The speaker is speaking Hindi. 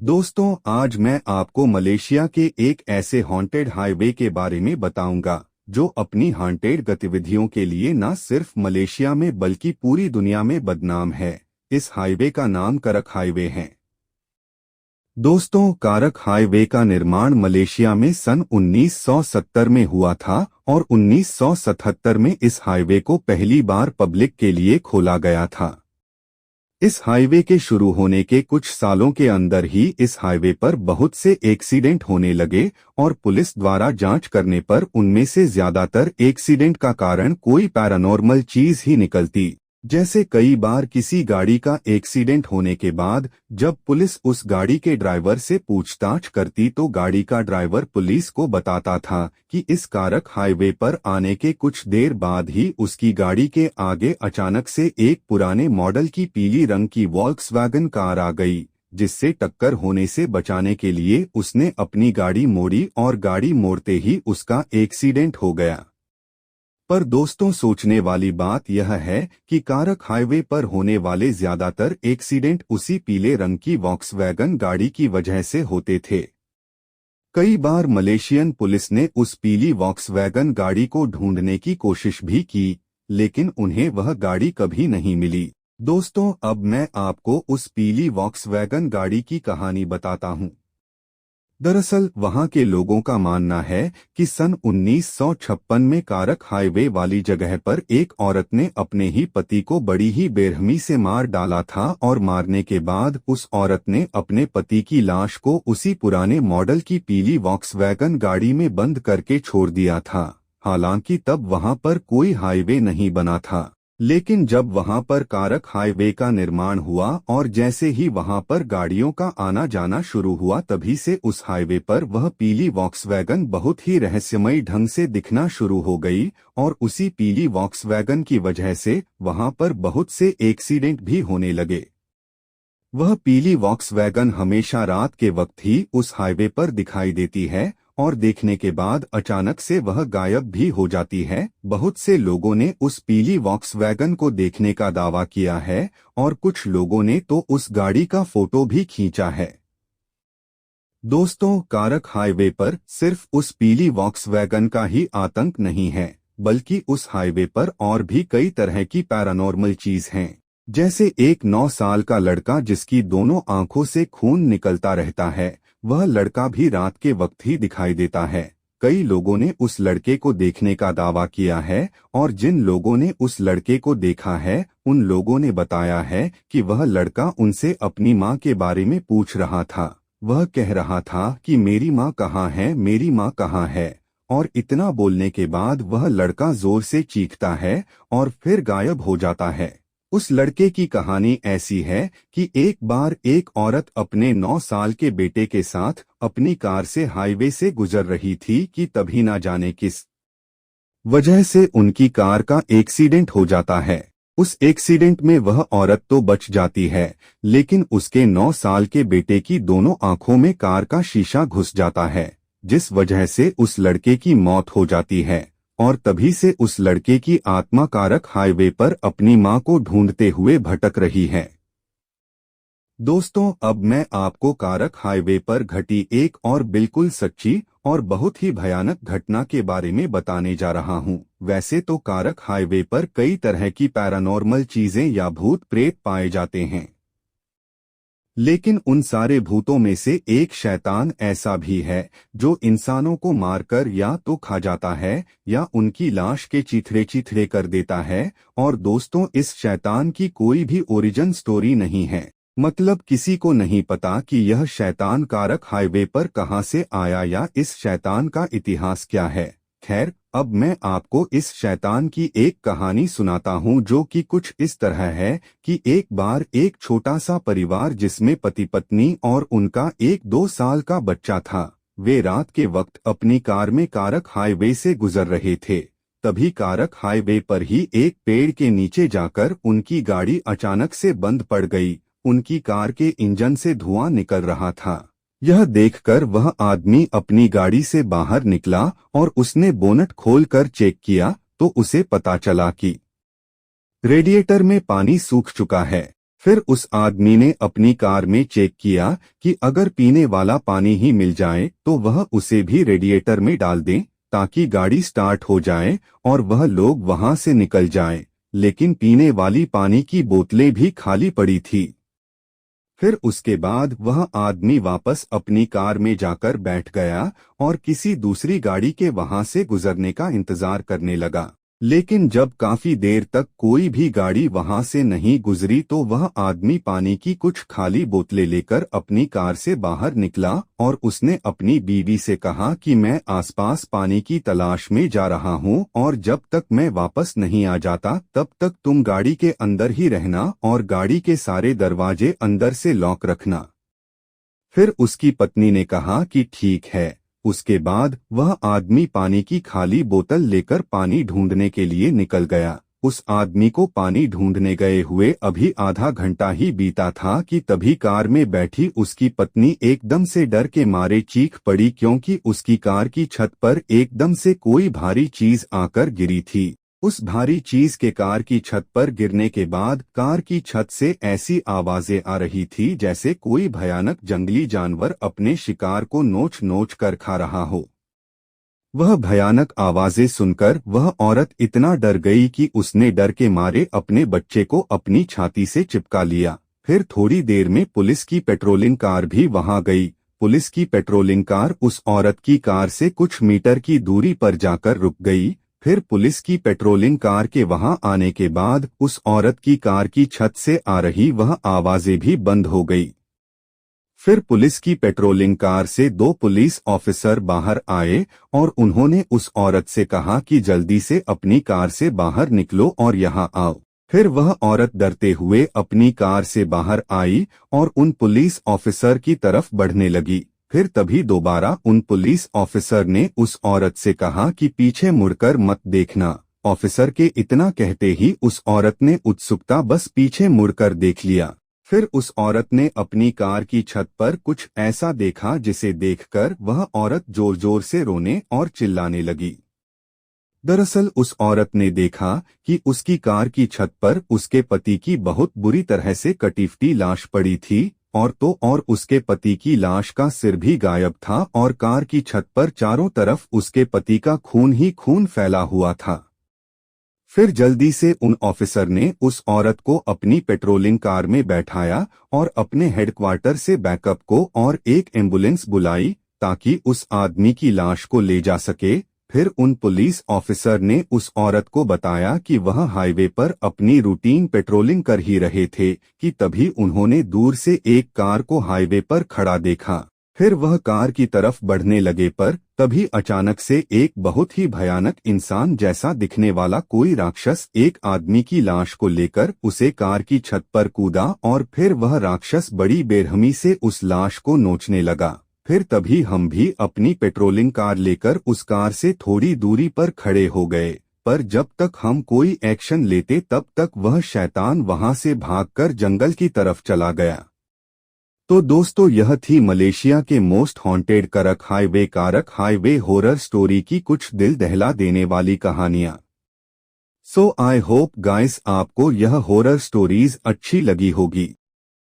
दोस्तों, आज मैं आपको मलेशिया के एक ऐसे हॉन्टेड हाईवे के बारे में बताऊंगा जो अपनी हॉन्टेड गतिविधियों के लिए न सिर्फ मलेशिया में बल्कि पूरी दुनिया में बदनाम है। इस हाईवे का नाम करक हाईवे है। दोस्तों, कारक हाईवे का निर्माण मलेशिया में सन 1970 में हुआ था और 1977 में इस हाईवे को पहली बार पब्लिक के लिए खोला गया था। इस हाईवे के शुरू होने के कुछ सालों के अंदर ही इस हाईवे पर बहुत से एक्सीडेंट होने लगे और पुलिस द्वारा जांच करने पर उनमें से ज्यादातर एक्सीडेंट का कारण कोई पैरानॉर्मल चीज ही निकलती। जैसे कई बार किसी गाड़ी का एक्सीडेंट होने के बाद जब पुलिस उस गाड़ी के ड्राइवर से पूछताछ करती तो गाड़ी का ड्राइवर पुलिस को बताता था कि इस कारक हाईवे पर आने के कुछ देर बाद ही उसकी गाड़ी के आगे अचानक से एक पुराने मॉडल की पीली रंग की वॉल्क्सवैगन कार आ गई, जिससे टक्कर होने से बचाने के लिए उसने अपनी गाड़ी मोड़ी और गाड़ी मोड़ते ही उसका एक्सीडेंट हो गया। पर दोस्तों, सोचने वाली बात यह है कि कारक हाईवे पर होने वाले ज्यादातर एक्सीडेंट उसी पीले रंग की वॉक्सवैगन गाड़ी की वजह से होते थे। कई बार मलेशियन पुलिस ने उस पीली वॉक्सवैगन गाड़ी को ढूंढने की कोशिश भी की, लेकिन उन्हें वह गाड़ी कभी नहीं मिली। दोस्तों, अब मैं आपको उस पीली वॉक्सवैगन गाड़ी की कहानी बताता हूँ। दरअसल वहां के लोगों का मानना है कि सन 1956 में कारक हाईवे वाली जगह पर एक औरत ने अपने ही पति को बड़ी ही बेरहमी से मार डाला था और मारने के बाद उस औरत ने अपने पति की लाश को उसी पुराने मॉडल की पीली वॉक्सवैगन गाड़ी में बंद करके छोड़ दिया था। हालांकि तब वहां पर कोई हाईवे नहीं बना था, लेकिन जब वहां पर कारक हाईवे का निर्माण हुआ और जैसे ही वहां पर गाड़ियों का आना जाना शुरू हुआ तभी से उस हाईवे पर वह पीली वॉक्सवैगन बहुत ही रहस्यमयी ढंग से दिखना शुरू हो गई और उसी पीली वॉक्सवैगन की वजह से वहां पर बहुत से एक्सीडेंट भी होने लगे। वह पीली वॉक्सवैगन हमेशा रात के वक्त ही उस हाईवे पर दिखाई देती है और देखने के बाद अचानक से वह गायब भी हो जाती है। बहुत से लोगों ने उस पीली वॉक्सवैगन को देखने का दावा किया है और कुछ लोगों ने तो उस गाड़ी का फोटो भी खींचा है। दोस्तों, कारक हाईवे पर सिर्फ उस पीली वॉक्सवैगन का ही आतंक नहीं है, बल्कि उस हाईवे पर और भी कई तरह की पैरानॉर्मल चीज हैं। जैसे एक 9 साल का लड़का जिसकी दोनों आंखों से खून निकलता रहता है, वह लड़का भी रात के वक्त ही दिखाई देता है। कई लोगों ने उस लड़के को देखने का दावा किया है और जिन लोगों ने उस लड़के को देखा है उन लोगों ने बताया है कि वह लड़का उनसे अपनी माँ के बारे में पूछ रहा था। वह कह रहा था कि मेरी माँ कहाँ है, मेरी माँ कहाँ है, और इतना बोलने के बाद वह लड़का जोर से चीखता है और फिर गायब हो जाता है। उस लड़के की कहानी ऐसी है कि एक बार एक औरत अपने 9 साल के बेटे के साथ अपनी कार से हाईवे से गुजर रही थी कि तभी ना जाने किस वजह से उनकी कार का एक्सीडेंट हो जाता है। उस एक्सीडेंट में वह औरत तो बच जाती है, लेकिन उसके 9 साल के बेटे की दोनों आंखों में कार का शीशा घुस जाता है, जिस वजह से उस लड़के की मौत हो जाती है। और तभी से उस लड़के की आत्मा कारक हाईवे पर अपनी मां को ढूंढते हुए भटक रही है। दोस्तों, अब मैं आपको कारक हाईवे पर घटी एक और बिल्कुल सच्ची और बहुत ही भयानक घटना के बारे में बताने जा रहा हूं। वैसे तो कारक हाईवे पर कई तरह की पैरानॉर्मल चीजें या भूत प्रेत पाए जाते हैं, लेकिन उन सारे भूतों में से एक शैतान ऐसा भी है जो इंसानों को मारकर या तो खा जाता है या उनकी लाश के चिथड़े चिथड़े कर देता है। और दोस्तों, इस शैतान की कोई भी ओरिजिन स्टोरी नहीं है, मतलब किसी को नहीं पता कि यह शैतान कारक हाईवे पर कहां से आया या इस शैतान का इतिहास क्या है। खैर, अब मैं आपको इस शैतान की एक कहानी सुनाता हूं जो कि कुछ इस तरह है कि एक बार एक छोटा सा परिवार जिसमें पति पत्नी और उनका एक 2 साल का बच्चा था, वे रात के वक्त अपनी कार में कारक हाईवे से गुजर रहे थे। तभी कारक हाईवे पर ही एक पेड़ के नीचे जाकर उनकी गाड़ी अचानक से बंद पड़ गई। उनकी कार के इंजन से धुआं निकल रहा था। यह देखकर वह आदमी अपनी गाड़ी से बाहर निकला और उसने बोनट खोलकर चेक किया तो उसे पता चला कि रेडिएटर में पानी सूख चुका है। फिर उस आदमी ने अपनी कार में चेक किया कि अगर पीने वाला पानी ही मिल जाए तो वह उसे भी रेडिएटर में डाल दें ताकि गाड़ी स्टार्ट हो जाए और वह लोग वहां से निकल जाएं। लेकिन पीने वाली पानी की बोतलें भी खाली पड़ी थी। फिर उसके बाद वह आदमी वापस अपनी कार में जाकर बैठ गया और किसी दूसरी गाड़ी के वहां से गुजरने का इंतजार करने लगा। लेकिन जब काफी देर तक कोई भी गाड़ी वहां से नहीं गुजरी तो वह आदमी पानी की कुछ खाली बोतलें लेकर अपनी कार से बाहर निकला और उसने अपनी बीवी से कहा कि मैं आसपास पानी की तलाश में जा रहा हूं और जब तक मैं वापस नहीं आ जाता तब तक तुम गाड़ी के अंदर ही रहना और गाड़ी के सारे दरवाजे अंदर से लॉक रखना। फिर उसकी पत्नी ने कहा कि ठीक है। उसके बाद वह आदमी पानी की खाली बोतल लेकर पानी ढूंढने के लिए निकल गया। उस आदमी को पानी ढूंढने गए हुए अभी आधा घंटा ही बीता था कि तभी कार में बैठी उसकी पत्नी एकदम से डर के मारे चीख पड़ी क्योंकि उसकी कार की छत पर एकदम से कोई भारी चीज आकर गिरी थी। उस भारी चीज के कार की छत पर गिरने के बाद कार की छत से ऐसी आवाजें आ रही थी जैसे कोई भयानक जंगली जानवर अपने शिकार को नोच नोच कर खा रहा हो। वह भयानक आवाजें सुनकर वह औरत इतना डर गई कि उसने डर के मारे अपने बच्चे को अपनी छाती से चिपका लिया। फिर थोड़ी देर में पुलिस की पेट्रोलिंग कार भी वहां गई। पुलिस की पेट्रोलिंग कार उस औरत की कार से कुछ मीटर की दूरी पर जाकर रुक गई। फिर पुलिस की पेट्रोलिंग कार के वहां आने के बाद उस औरत की कार की छत से आ रही वह आवाजें भी बंद हो गई। फिर पुलिस की पेट्रोलिंग कार से 2 पुलिस ऑफिसर बाहर आए और उन्होंने उस औरत से कहा कि जल्दी से अपनी कार से बाहर निकलो और यहाँ आओ। फिर वह औरत डरते हुए अपनी कार से बाहर आई और उन पुलिस ऑफिसर की तरफ बढ़ने लगी। फिर तभी दोबारा उन पुलिस ऑफिसर ने उस औरत से कहा कि पीछे मुड़कर मत देखना। ऑफिसर के इतना कहते ही उस औरत ने उत्सुकता बस पीछे मुड़कर देख लिया। फिर उस औरत ने अपनी कार की छत पर कुछ ऐसा देखा जिसे देखकर वह औरत जोर जोर से रोने और चिल्लाने लगी। दरअसल उस औरत ने देखा कि उसकी कार की छत पर उसके पति की बहुत बुरी तरह से कटी-फटी लाश पड़ी थी और उसके पति की लाश का सिर भी गायब था और कार की छत पर चारों तरफ उसके पति का खून ही खून फैला हुआ था। फिर जल्दी से उन ऑफिसर ने उस औरत को अपनी पेट्रोलिंग कार में बैठाया और अपने हेडक्वार्टर से बैकअप को और एक एम्बुलेंस बुलाई ताकि उस आदमी की लाश को ले जा सके। फिर उन पुलिस ऑफिसर ने उस औरत को बताया कि वह हाईवे पर अपनी रूटीन पेट्रोलिंग कर ही रहे थे कि तभी उन्होंने दूर से एक कार को हाईवे पर खड़ा देखा। फिर वह कार की तरफ बढ़ने लगे पर तभी अचानक से एक बहुत ही भयानक इंसान जैसा दिखने वाला कोई राक्षस एक आदमी की लाश को लेकर उसे कार की छत पर कूदा और फिर वह राक्षस बड़ी बेरहमी से उस लाश को नोचने लगा। फिर तभी हम भी अपनी पेट्रोलिंग कार लेकर उस कार से थोड़ी दूरी पर खड़े हो गए, पर जब तक हम कोई एक्शन लेते तब तक वह शैतान वहां से भागकर जंगल की तरफ चला गया। तो दोस्तों, यह थी मलेशिया के मोस्ट हॉन्टेड कारक हाईवे हॉरर स्टोरी की कुछ दिल दहला देने वाली कहानियां। सो आई होप गाइस आपको यह हॉरर स्टोरीज अच्छी लगी होगी।